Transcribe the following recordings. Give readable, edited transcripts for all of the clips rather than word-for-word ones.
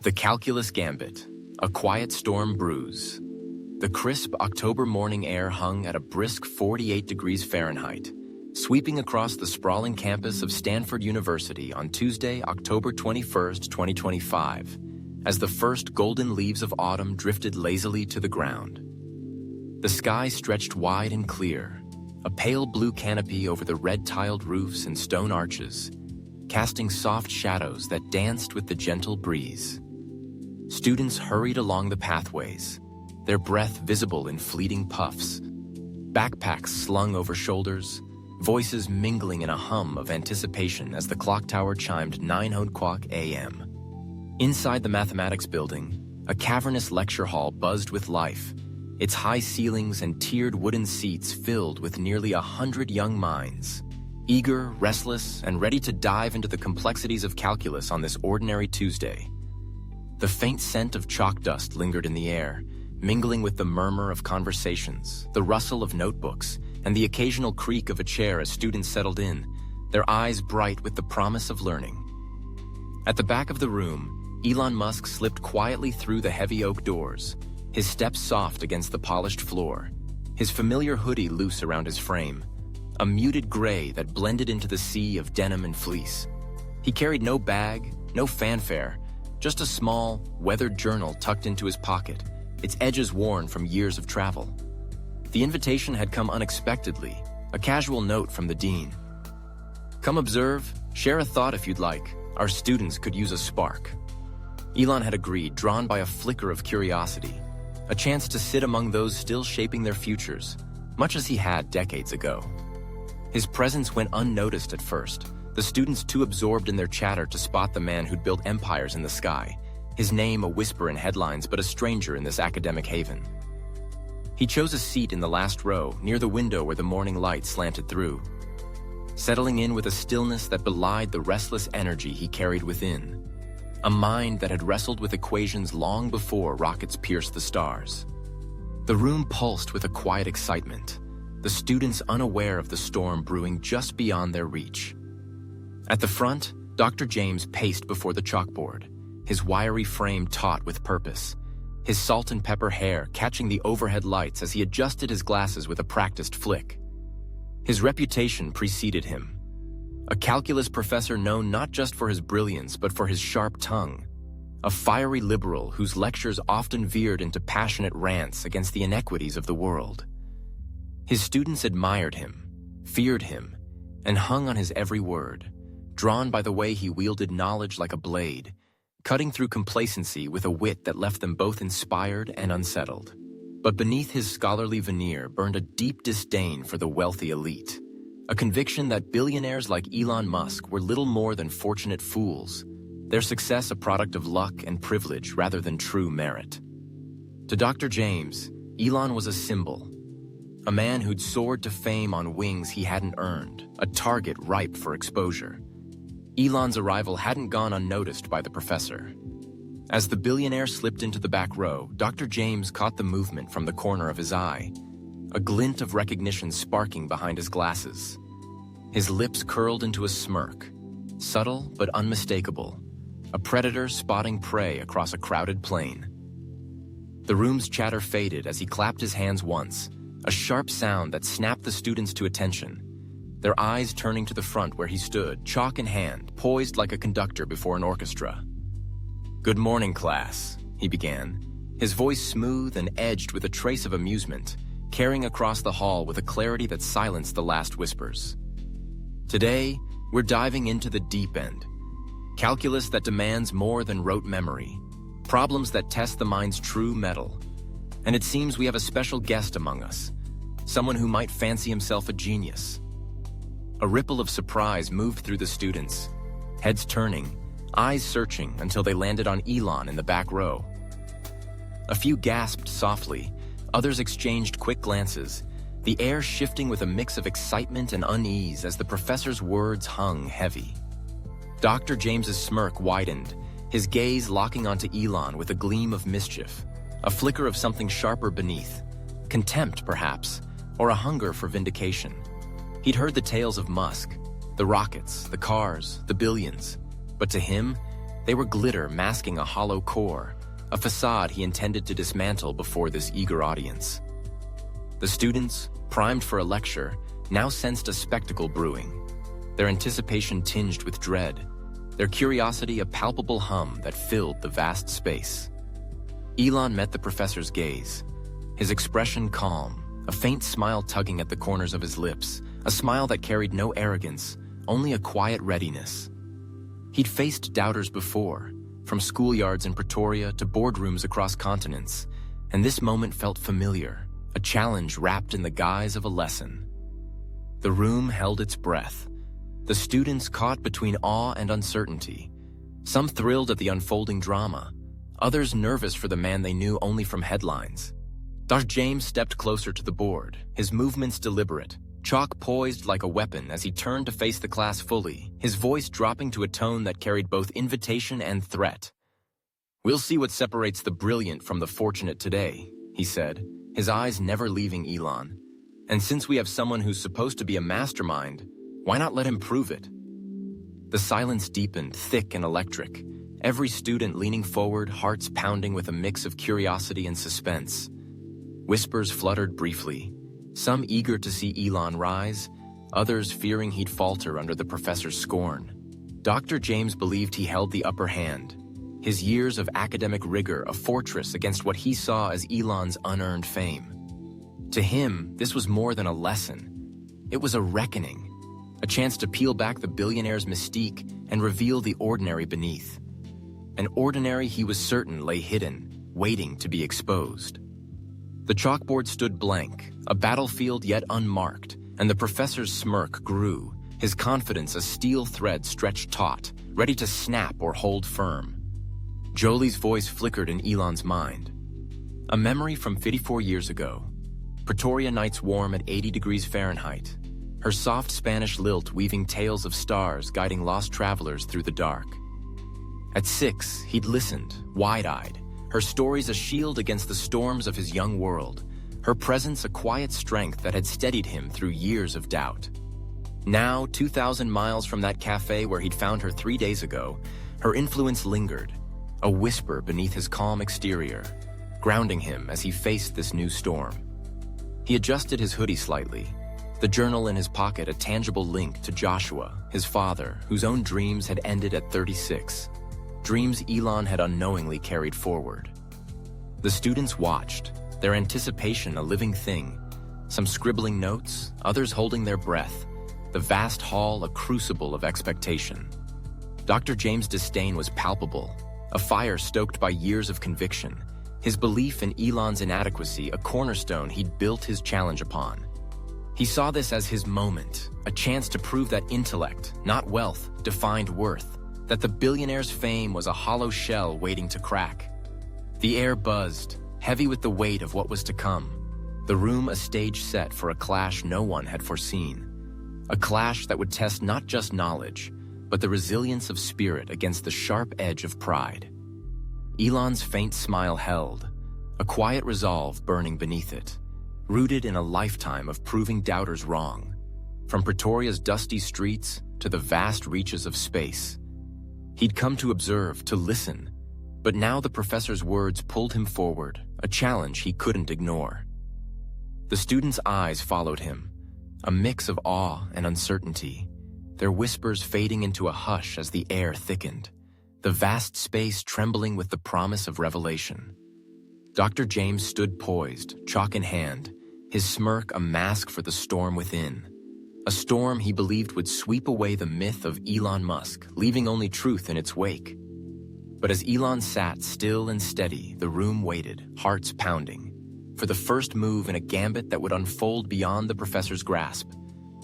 The calculus gambit, a quiet storm brews. The crisp October morning air hung at a brisk 48 degrees Fahrenheit, sweeping across the sprawling campus of Stanford University on Tuesday, October 21st, 2025, as the first golden leaves of autumn drifted lazily to the ground. The sky stretched wide and clear, a pale blue canopy over the red-tiled roofs and stone arches, casting soft shadows that danced with the gentle breeze. Students hurried along the pathways, their breath visible in fleeting puffs, backpacks slung over shoulders, voices mingling in a hum of anticipation as the clock tower chimed 9:00 a.m. Inside the mathematics building, a cavernous lecture hall buzzed with life, its high ceilings and tiered wooden seats filled with nearly 100 young minds, eager, restless, and ready to dive into the complexities of calculus on this ordinary Tuesday. The faint scent of chalk dust lingered in the air, mingling with the murmur of conversations, the rustle of notebooks, and the occasional creak of a chair as students settled in, their eyes bright with the promise of learning. At the back of the room, Elon Musk slipped quietly through the heavy oak doors, his steps soft against the polished floor, his familiar hoodie loose around his frame, a muted gray that blended into the sea of denim and fleece. He carried no bag, no fanfare, just a small, weathered journal tucked into his pocket, its edges worn from years of travel. The invitation had come unexpectedly, a casual note from the dean. "Come observe, share a thought if you'd like. Our students could use a spark." Elon had agreed, drawn by a flicker of curiosity, a chance to sit among those still shaping their futures, much as he had decades ago. His presence went unnoticed at first, the students too absorbed in their chatter to spot the man who'd built empires in the sky, his name a whisper in headlines but a stranger in this academic haven. He chose a seat in the last row, near the window where the morning light slanted through, settling in with a stillness that belied the restless energy he carried within, a mind that had wrestled with equations long before rockets pierced the stars. The room pulsed with a quiet excitement, the students unaware of the storm brewing just beyond their reach. At the front, Dr. James paced before the chalkboard, his wiry frame taut with purpose, his salt and pepper hair catching the overhead lights as he adjusted his glasses with a practiced flick. His reputation preceded him, a calculus professor known not just for his brilliance but for his sharp tongue, a fiery liberal whose lectures often veered into passionate rants against the inequities of the world. His students admired him, feared him, and hung on his every word, drawn by the way he wielded knowledge like a blade, cutting through complacency with a wit that left them both inspired and unsettled. But beneath his scholarly veneer burned a deep disdain for the wealthy elite, a conviction that billionaires like Elon Musk were little more than fortunate fools, their success a product of luck and privilege rather than true merit. To Dr. James, Elon was a symbol, a man who'd soared to fame on wings he hadn't earned, a target ripe for exposure. Elon's arrival hadn't gone unnoticed by the professor. As the billionaire slipped into the back row, Dr. James caught the movement from the corner of his eye, a glint of recognition sparking behind his glasses. His lips curled into a smirk, subtle but unmistakable, a predator spotting prey across a crowded plain. The room's chatter faded as he clapped his hands once, a sharp sound that snapped the students to attention, their eyes turning to the front where he stood, chalk in hand, poised like a conductor before an orchestra. "Good morning, class," he began, his voice smooth and edged with a trace of amusement, carrying across the hall with a clarity that silenced the last whispers. "Today, we're diving into the deep end, calculus that demands more than rote memory, problems that test the mind's true mettle. And it seems we have a special guest among us, someone who might fancy himself a genius." A ripple of surprise moved through the students, heads turning, eyes searching until they landed on Elon in the back row. A few gasped softly, others exchanged quick glances, the air shifting with a mix of excitement and unease as the professor's words hung heavy. Dr. James's smirk widened, his gaze locking onto Elon with a gleam of mischief, a flicker of something sharper beneath, contempt perhaps, or a hunger for vindication. He'd heard the tales of Musk, the rockets, the cars, the billions, but to him, They were glitter masking a hollow core, a facade he intended to dismantle before this eager audience. The students, primed for a lecture, now sensed a spectacle brewing, their anticipation tinged with dread, their curiosity a palpable hum that filled the vast space. Elon met the professor's gaze, his expression calm, a faint smile tugging at the corners of his lips, a smile that carried no arrogance, only a quiet readiness. He'd faced doubters before, from schoolyards in Pretoria to boardrooms across continents, and this moment felt familiar, a challenge wrapped in the guise of a lesson. The room held its breath, the students caught between awe and uncertainty, some thrilled at the unfolding drama, others nervous for the man they knew only from headlines. Dr. James stepped closer to the board, his movements deliberate, chalk poised like a weapon as he turned to face the class fully, his voice dropping to a tone that carried both invitation and threat. "We'll see what separates the brilliant from the fortunate today," he said, his eyes never leaving Elon. "And since we have someone who's supposed to be a mastermind, why not let him prove it?" The silence deepened, thick and electric, every student leaning forward, hearts pounding with a mix of curiosity and suspense. Whispers fluttered briefly, some eager to see Elon rise, others fearing he'd falter under the professor's scorn. Dr. James believed he held the upper hand, his years of academic rigor a fortress against what he saw as Elon's unearned fame. To him, this was more than a lesson. It was a reckoning, a chance to peel back the billionaire's mystique and reveal the ordinary beneath. An ordinary he was certain lay hidden, waiting to be exposed. The chalkboard stood blank, a battlefield yet unmarked, and the professor's smirk grew, his confidence a steel thread stretched taut, ready to snap or hold firm. Jolie's voice flickered in Elon's mind. A memory from 54 years ago. Pretoria nights warm at 80 degrees Fahrenheit, her soft Spanish lilt weaving tales of stars guiding lost travelers through the dark. At 6, he'd listened, wide-eyed, her stories a shield against the storms of his young world, her presence a quiet strength that had steadied him through years of doubt. Now, 2,000 miles from that cafe where he'd found her 3 days ago, her influence lingered, a whisper beneath his calm exterior, grounding him as he faced this new storm. He adjusted his hoodie slightly, the journal in his pocket a tangible link to Joshua, his father, whose own dreams had ended at 36. Dreams Elon had unknowingly carried forward. The students watched, their anticipation a living thing, some scribbling notes, others holding their breath, the vast hall a crucible of expectation. Dr. James' disdain was palpable, a fire stoked by years of conviction, his belief in Elon's inadequacy a cornerstone he'd built his challenge upon. He saw this as his moment, a chance to prove that intellect, not wealth, defined worth, that the billionaire's fame was a hollow shell waiting to crack. The air buzzed, heavy with the weight of what was to come, the room a stage set for a clash no one had foreseen. A clash that would test not just knowledge, but the resilience of spirit against the sharp edge of pride. Elon's faint smile held, a quiet resolve burning beneath it, rooted in a lifetime of proving doubters wrong, from Pretoria's dusty streets to the vast reaches of space. He'd come to observe, to listen, but now the professor's words pulled him forward, a challenge he couldn't ignore. The students' eyes followed him, a mix of awe and uncertainty, their whispers fading into a hush as the air thickened, the vast space trembling with the promise of revelation. Dr. James stood poised, chalk in hand, his smirk a mask for the storm within. A storm he believed would sweep away the myth of Elon Musk, leaving only truth in its wake. But as Elon sat still and steady, the room waited, hearts pounding, for the first move in a gambit that would unfold beyond the professor's grasp.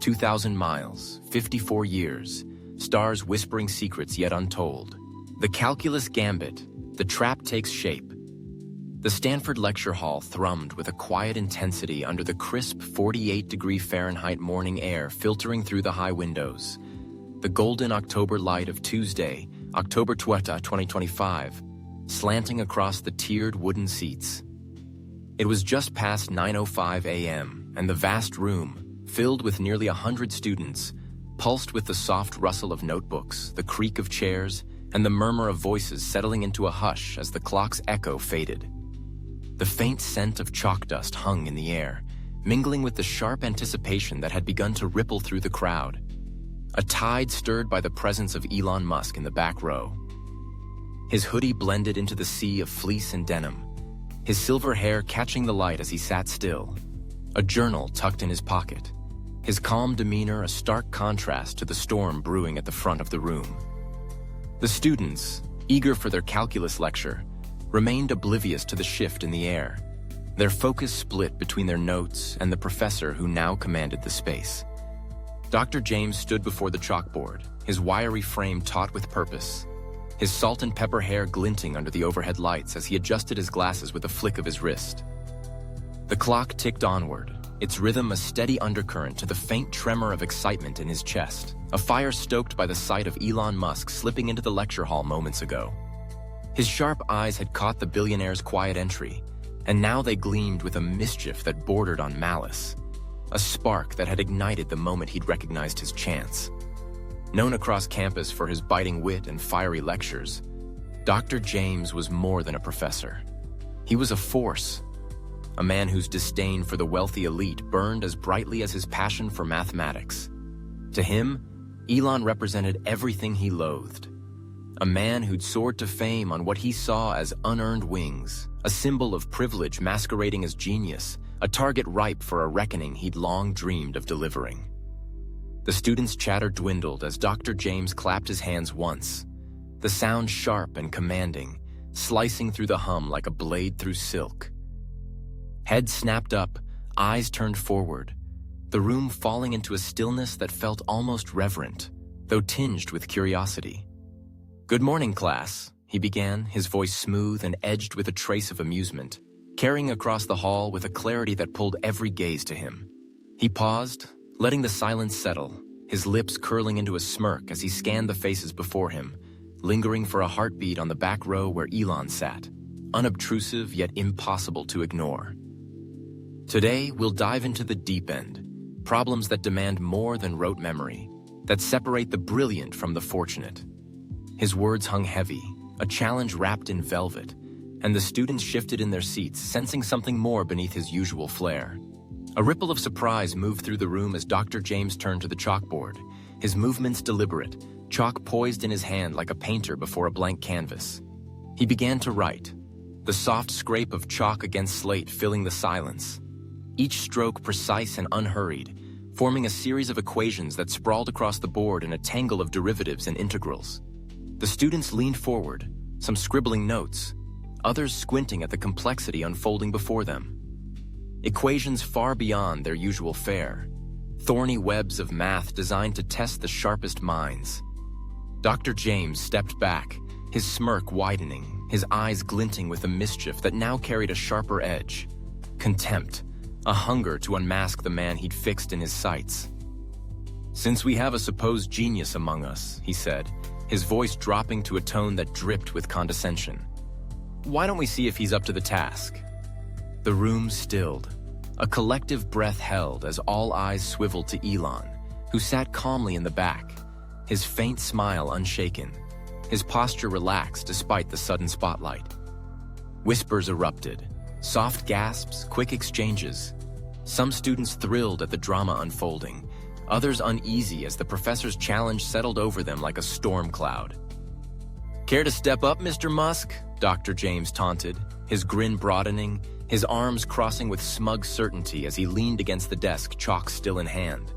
2,000 miles, 54 years, stars whispering secrets yet untold. The calculus gambit, the trap takes shape. The Stanford lecture hall thrummed with a quiet intensity under the crisp 48-degree Fahrenheit morning air filtering through the high windows. The golden October light of Tuesday, October 20, 2025, slanting across the tiered wooden seats. It was just past 9:05 a.m., and the vast room, filled with nearly 100 students, pulsed with the soft rustle of notebooks, the creak of chairs, and the murmur of voices settling into a hush as the clock's echo faded. The faint scent of chalk dust hung in the air, mingling with the sharp anticipation that had begun to ripple through the crowd. A tide stirred by the presence of Elon Musk in the back row. His hoodie blended into the sea of fleece and denim, his silver hair catching the light as he sat still, a journal tucked in his pocket, his calm demeanor a stark contrast to the storm brewing at the front of the room. The students, eager for their calculus lecture, remained oblivious to the shift in the air, their focus split between their notes and the professor who now commanded the space. Dr. James stood before the chalkboard, his wiry frame taut with purpose, his salt and pepper hair glinting under the overhead lights as he adjusted his glasses with a flick of his wrist. The clock ticked onward, its rhythm a steady undercurrent to the faint tremor of excitement in his chest, a fire stoked by the sight of Elon Musk slipping into the lecture hall moments ago. His sharp eyes had caught the billionaire's quiet entry, and now they gleamed with a mischief that bordered on malice, a spark that had ignited the moment he'd recognized his chance. Known across campus for his biting wit and fiery lectures, Dr. James was more than a professor. He was a force, a man whose disdain for the wealthy elite burned as brightly as his passion for mathematics. To him, Elon represented everything he loathed. A man who'd soared to fame on what he saw as unearned wings, a symbol of privilege masquerading as genius, a target ripe for a reckoning he'd long dreamed of delivering. The students' chatter dwindled as Dr. James clapped his hands once, the sound sharp and commanding, slicing through the hum like a blade through silk. Heads snapped up, eyes turned forward, the room falling into a stillness that felt almost reverent, though tinged with curiosity. "Good morning, class," he began, his voice smooth and edged with a trace of amusement, carrying across the hall with a clarity that pulled every gaze to him. He paused, letting the silence settle, his lips curling into a smirk as he scanned the faces before him, lingering for a heartbeat on the back row where Elon sat, unobtrusive yet impossible to ignore. Today, we'll dive into the deep end, problems that demand more than rote memory, that separate the brilliant from the fortunate. His words hung heavy, a challenge wrapped in velvet, and the students shifted in their seats, sensing something more beneath his usual flair. A ripple of surprise moved through the room as Dr. James turned to the chalkboard, his movements deliberate, chalk poised in his hand like a painter before a blank canvas. He began to write, the soft scrape of chalk against slate filling the silence, each stroke precise and unhurried, forming a series of equations that sprawled across the board in a tangle of derivatives and integrals. The students leaned forward, some scribbling notes, others squinting at the complexity unfolding before them. Equations far beyond their usual fare, thorny webs of math designed to test the sharpest minds. Dr. James stepped back, his smirk widening, his eyes glinting with a mischief that now carried a sharper edge. Contempt, a hunger to unmask the man he'd fixed in his sights. "Since we have a supposed genius among us," he said, his voice dropping to a tone that dripped with condescension, "why don't we see if he's up to the task?" The room stilled, a collective breath held as all eyes swiveled to Elon, who sat calmly in the back, his faint smile unshaken, his posture relaxed despite the sudden spotlight. Whispers erupted, soft gasps, quick exchanges. Some students thrilled at the drama unfolding, others uneasy as the professor's challenge settled over them like a storm cloud. "Care to step up, Mr. Musk?" Dr. James taunted, his grin broadening, his arms crossing with smug certainty as he leaned against the desk, chalk still in hand.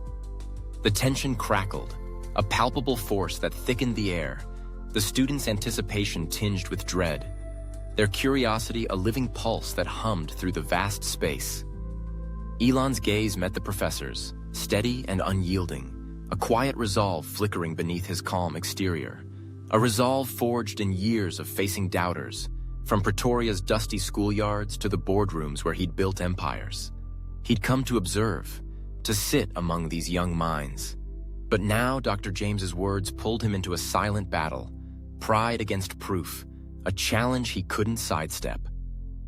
The tension crackled, a palpable force that thickened the air, the students' anticipation tinged with dread, their curiosity a living pulse that hummed through the vast space. Elon's gaze met the professor's, steady and unyielding, a quiet resolve flickering beneath his calm exterior, a resolve forged in years of facing doubters, from Pretoria's dusty schoolyards to the boardrooms where he'd built empires. He'd come to observe, to sit among these young minds. But now Dr. James's words pulled him into a silent battle, pride against proof, a challenge he couldn't sidestep.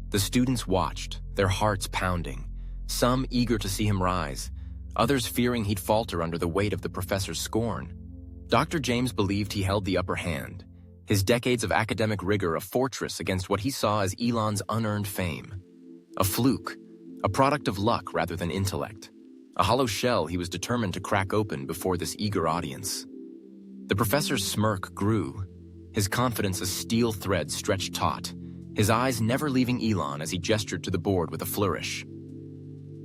The students watched, their hearts pounding, some eager to see him rise, others fearing he'd falter under the weight of the professor's scorn. Dr. James believed he held the upper hand, his decades of academic rigor a fortress against what he saw as Elon's unearned fame. A fluke, a product of luck rather than intellect, a hollow shell he was determined to crack open before this eager audience. The professor's smirk grew, his confidence a steel thread stretched taut, his eyes never leaving Elon as he gestured to the board with a flourish.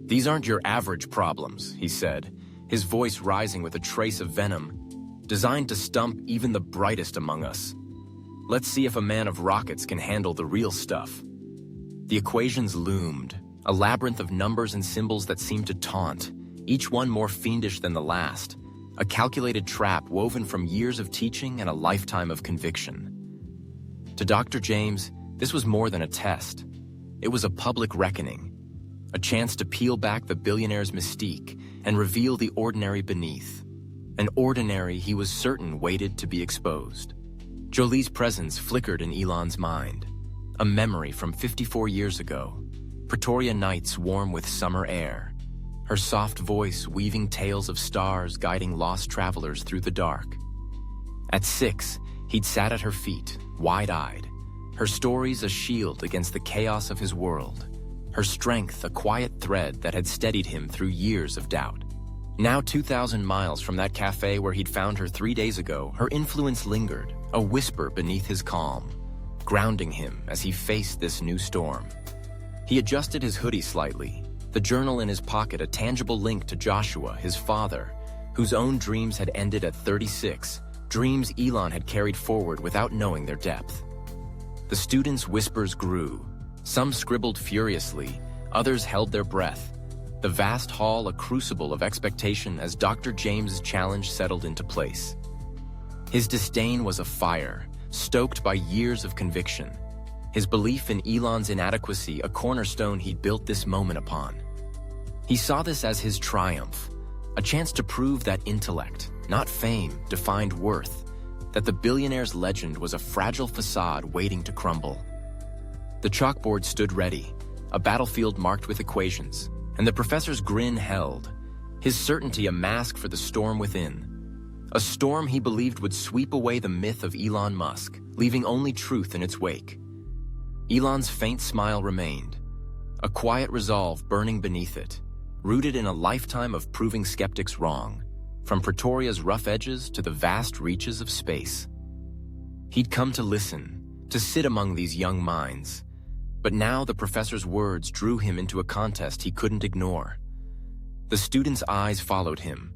"These aren't your average problems," he said, his voice rising with a trace of venom, "designed to stump even the brightest among us. Let's see if a man of rockets can handle the real stuff." The equations loomed, a labyrinth of numbers and symbols that seemed to taunt, each one more fiendish than the last, a calculated trap woven from years of teaching and a lifetime of conviction. To Dr. James, this was more than a test. It was a public reckoning, a chance to peel back the billionaire's mystique and reveal the ordinary beneath, an ordinary he was certain waited to be exposed. Jolie's presence flickered in Elon's mind, a memory from 54 years ago, Pretoria nights warm with summer air, her soft voice weaving tales of stars guiding lost travelers through the dark. At 6, he'd sat at her feet, wide-eyed, her stories a shield against the chaos of his world, her strength a quiet thread that had steadied him through years of doubt. Now 2,000 miles from that cafe where he'd found her 3 days ago, her influence lingered, a whisper beneath his calm, grounding him as he faced this new storm. He adjusted his hoodie slightly, the journal in his pocket a tangible link to Joshua, his father, whose own dreams had ended at 36, dreams Elon had carried forward without knowing their depth. The students' whispers grew. Some scribbled furiously, others held their breath. The vast hall a crucible of expectation as Dr. James's challenge settled into place. His disdain was a fire, stoked by years of conviction. His belief in Elon's inadequacy a cornerstone he'd built this moment upon. He saw this as his triumph, a chance to prove that intellect, not fame, defined worth, that the billionaire's legend was a fragile facade waiting to crumble. The chalkboard stood ready, a battlefield marked with equations, and the professor's grin held, his certainty a mask for the storm within. A storm he believed would sweep away the myth of Elon Musk, leaving only truth in its wake. Elon's faint smile remained, a quiet resolve burning beneath it, rooted in a lifetime of proving skeptics wrong, from Pretoria's rough edges to the vast reaches of space. He'd come to listen, to sit among these young minds, but now the professor's words drew him into a contest he couldn't ignore. The students' eyes followed him,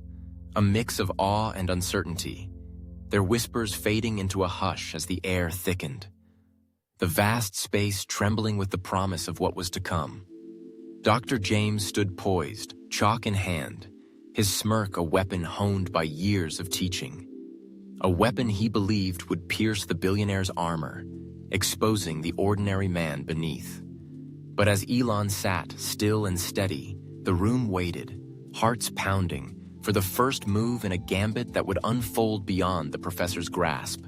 a mix of awe and uncertainty, their whispers fading into a hush as the air thickened. The vast space trembling with the promise of what was to come. Dr. James stood poised, chalk in hand, his smirk a weapon honed by years of teaching. A weapon he believed would pierce the billionaire's armor, exposing the ordinary man beneath. But as Elon sat, still and steady, the room waited, hearts pounding, for the first move in a gambit that would unfold beyond the professor's grasp.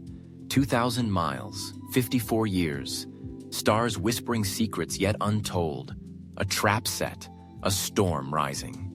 2,000 miles, 54 years, stars whispering secrets yet untold, a trap set, a storm rising.